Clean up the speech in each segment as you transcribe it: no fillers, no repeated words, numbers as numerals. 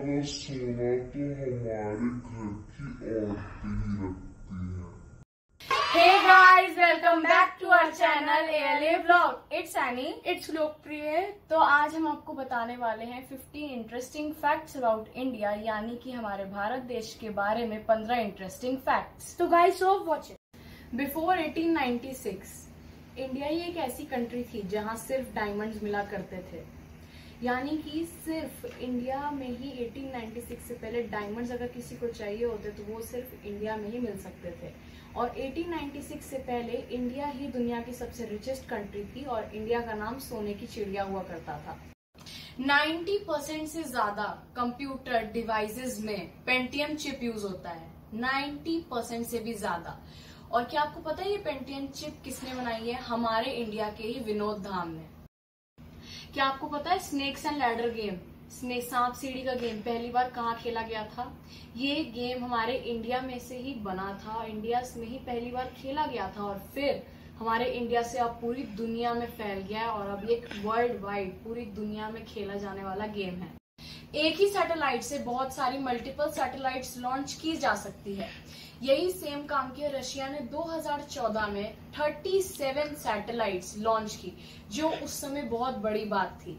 ज्यादा सोना तो हमारे घर की औरतें ही रखती हैं। Hey guys, welcome back to our channel ALA Vlog. It's Annie. It's लोकप्रिय। तो आज हम आपको बताने वाले हैं 50 इंटरेस्टिंग फैक्ट्स अबाउट इंडिया, यानी कि हमारे भारत देश के बारे में 15 इंटरेस्टिंग फैक्ट्स। तो guys so watch it. Before 1896 India ही एक ऐसी कंट्री थी जहां सिर्फ डायमंड्स मिला करते थे, यानी कि सिर्फ इंडिया में ही 1896 से पहले डायमंड्स अगर किसी को चाहिए होते तो वो सिर्फ इंडिया में ही मिल सकते थे। और 1896 से पहले इंडिया ही दुनिया की सबसे रिचेस्ट कंट्री थी और इंडिया का नाम सोने की चिड़िया हुआ करता था। 90% से ज्यादा कंप्यूटर डिवाइसेस में पेंटियम चिप यूज होता है, 90% से भी ज्यादा। और क्या आपको पता है ये पेंटियम चिप किसने बनाई है? हमारे इंडिया के ही विनोद धाम ने। क्या आपको पता है स्नेक्स एंड लैडर गेम, सांप सीढ़ी का गेम पहली बार कहाँ खेला गया था? ये गेम हमारे इंडिया में से ही बना था, इंडिया में ही पहली बार खेला गया था और फिर हमारे इंडिया से अब पूरी दुनिया में फैल गया है और अब ये वर्ल्ड वाइड पूरी दुनिया में खेला जाने वाला गेम है। एक ही सैटेलाइट से बहुत सारी मल्टीपल सैटेलाइट्स लॉन्च की जा सकती है। यही सेम काम किया रशिया ने 2014 में 37 सैटेलाइट्स लॉन्च की, जो उस समय बहुत बड़ी बात थी।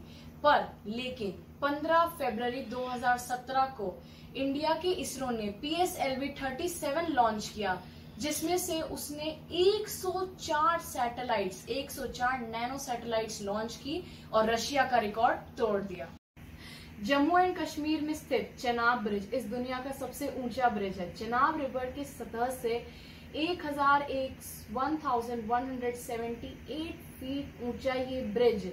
पर लेकिन 15 फरवरी 2017 को इंडिया के इसरो ने PSLV 37 लॉन्च किया, जिसमें से उसने 104 सैटेलाइट्स 104 नैनो सैटेलाइट्स लॉन्च की और रशिया का रिकॉर्ड तोड़ दिया। जम्मू एंड कश्मीर में स्थित चेनाब ब्रिज इस दुनिया का सबसे ऊंचा ब्रिज है। चेनाब रिवर के सतह से 1178 फीट ऊंचा ये ब्रिज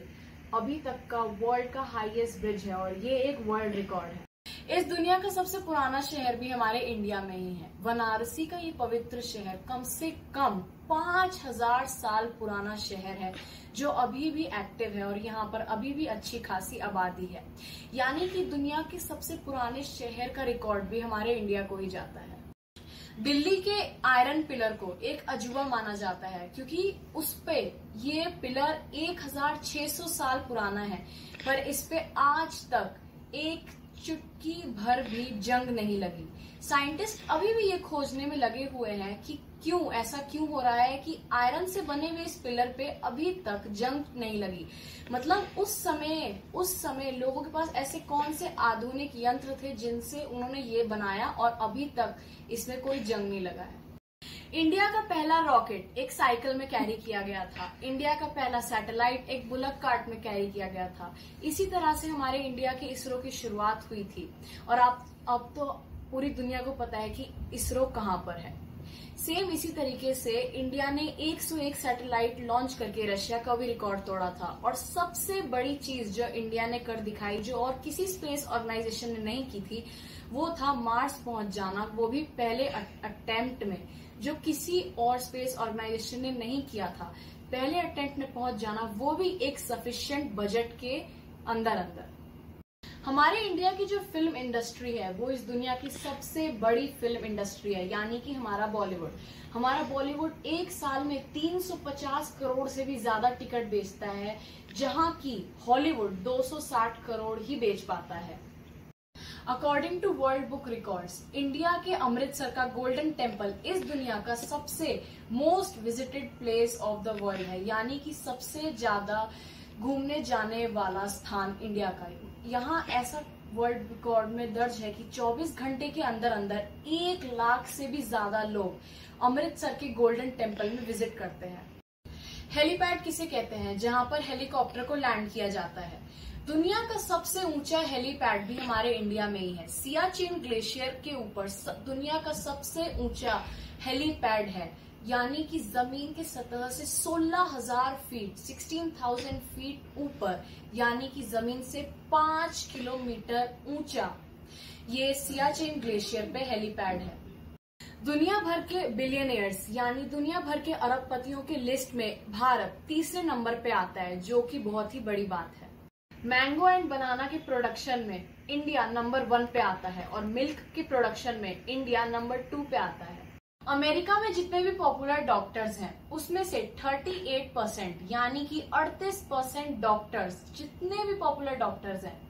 अभी तक का वर्ल्ड का हाईएस्ट ब्रिज है और ये एक वर्ल्ड रिकॉर्ड है। इस दुनिया का सबसे पुराना शहर भी हमारे इंडिया में ही है। वाराणसी का ये पवित्र शहर कम से कम 5000 साल पुराना शहर है, जो अभी भी एक्टिव है और यहाँ पर अभी भी अच्छी खासी आबादी है, यानी कि दुनिया के सबसे पुराने शहर का रिकॉर्ड भी हमारे इंडिया को ही जाता है। दिल्ली के आयरन पिलर को एक अजूबा माना जाता है, क्योंकि उस पे ये पिलर 1600 साल पुराना है, पर इस पे आज तक एक चुटकी भर भी जंग नहीं लगी। साइंटिस्ट अभी भी ये खोजने में लगे हुए हैं कि ऐसा क्यों हो रहा है कि आयरन से बने हुए इस पिलर पे अभी तक जंग नहीं लगी। मतलब उस समय लोगों के पास ऐसे कौन से आधुनिक यंत्र थे जिनसे उन्होंने ये बनाया और अभी तक इसमें कोई जंग नहीं लगा है। इंडिया का पहला रॉकेट एक साइकिल में कैरी किया गया था। इंडिया का पहला सैटेलाइट एक बुलक कार्ट में कैरी किया गया था। इसी तरह से हमारे इंडिया के इसरो की शुरुआत हुई थी और अब तो पूरी दुनिया को पता है कि इसरो कहाँ पर है। सेम इसी तरीके से इंडिया ने 101 सैटेलाइट लॉन्च करके रशिया का भी रिकॉर्ड तोड़ा था। और सबसे बड़ी चीज जो इंडिया ने कर दिखाई, जो और किसी स्पेस ऑर्गेनाइजेशन ने नहीं की थी, वो था मार्स पहुंच जाना, वो भी पहले अटेम्प्ट में, जो किसी और स्पेस ऑर्गेनाइजेशन ने नहीं किया था। पहले अटेम्प्ट में पहुंच जाना, वो भी एक सफिशिएंट बजट के अंदर। हमारे इंडिया की जो फिल्म इंडस्ट्री है वो इस दुनिया की सबसे बड़ी फिल्म इंडस्ट्री है, यानी कि हमारा बॉलीवुड एक साल में 350 करोड़ से भी ज्यादा टिकट बेचता है, जहां की हॉलीवुड 260 करोड़ ही बेच पाता है। According to World Book Records, India के अमृतसर का गोल्डन टेम्पल इस दुनिया का सबसे most visited place of the world है, यानी कि सबसे ज्यादा घूमने जाने वाला स्थान इंडिया का है। यहाँ ऐसा वर्ल्ड रिकॉर्ड में दर्ज है कि 24 घंटे के अंदर 1 लाख से भी ज्यादा लोग अमृतसर के गोल्डन टेम्पल में विजिट करते हैं। हेलीपैड किसे कहते हैं? जहाँ पर हेलीकॉप्टर को लैंड किया जाता है। दुनिया का सबसे ऊंचा हेलीपैड भी हमारे इंडिया में ही है। सियाचिन ग्लेशियर के ऊपर दुनिया का सबसे ऊंचा हेलीपैड है, यानी कि जमीन के सतह से 16,000 फीट 16,000 फीट ऊपर, यानी कि जमीन से 5 किलोमीटर ऊंचा ये सियाचिन ग्लेशियर पे हेलीपैड है। दुनिया भर के बिलियनियर्स यानी दुनिया भर के अरबपतियों के लिस्ट में भारत तीसरे नंबर पे आता है, जो कि बहुत ही बड़ी बात है। मैंगो एंड बनाना के प्रोडक्शन में इंडिया नंबर 1 पे आता है और मिल्क के प्रोडक्शन में इंडिया नंबर 2 पे आता है। अमेरिका में जितने भी पॉपुलर डॉक्टर्स हैं उसमें से 38% यानी कि 38% डॉक्टर्स, जितने भी पॉपुलर डॉक्टर्स हैं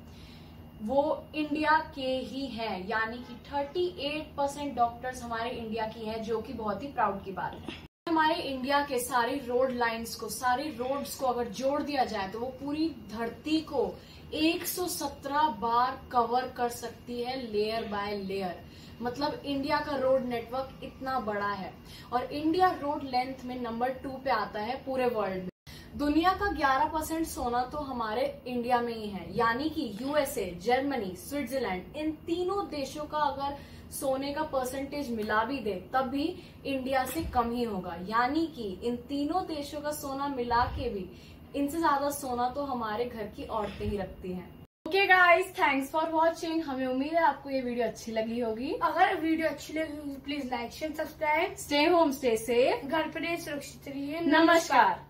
वो इंडिया के ही हैं, यानी कि 38% डॉक्टर्स हमारे इंडिया की हैं, जो कि बहुत ही प्राउड की बात है। हमारे इंडिया के सारे रोड लाइंस को, सारे रोड्स को अगर जोड़ दिया जाए तो वो पूरी धरती को 117 बार कवर कर सकती है, लेयर बाय लेयर। मतलब इंडिया का रोड नेटवर्क इतना बड़ा है और इंडिया रोड लेंथ में नंबर 2 पे आता है पूरे वर्ल्ड में। दुनिया का 11% सोना तो हमारे इंडिया में ही है, यानी कि यूएसए, जर्मनी, स्विट्जरलैंड, इन तीनों देशों का अगर सोने का परसेंटेज मिला भी दे तब भी इंडिया से कम ही होगा। यानी कि इन तीनों देशों का सोना मिला के भी इनसे ज्यादा सोना तो हमारे घर की औरतें ही रखती हैं। Okay guys, thanks for watching. हमें उम्मीद है आपको ये वीडियो अच्छी लगी होगी। अगर वीडियो अच्छी लगी please like share subscribe. Stay home, stay safe. घर पर रहिए, सुरक्षित रहिए। नमस्कार।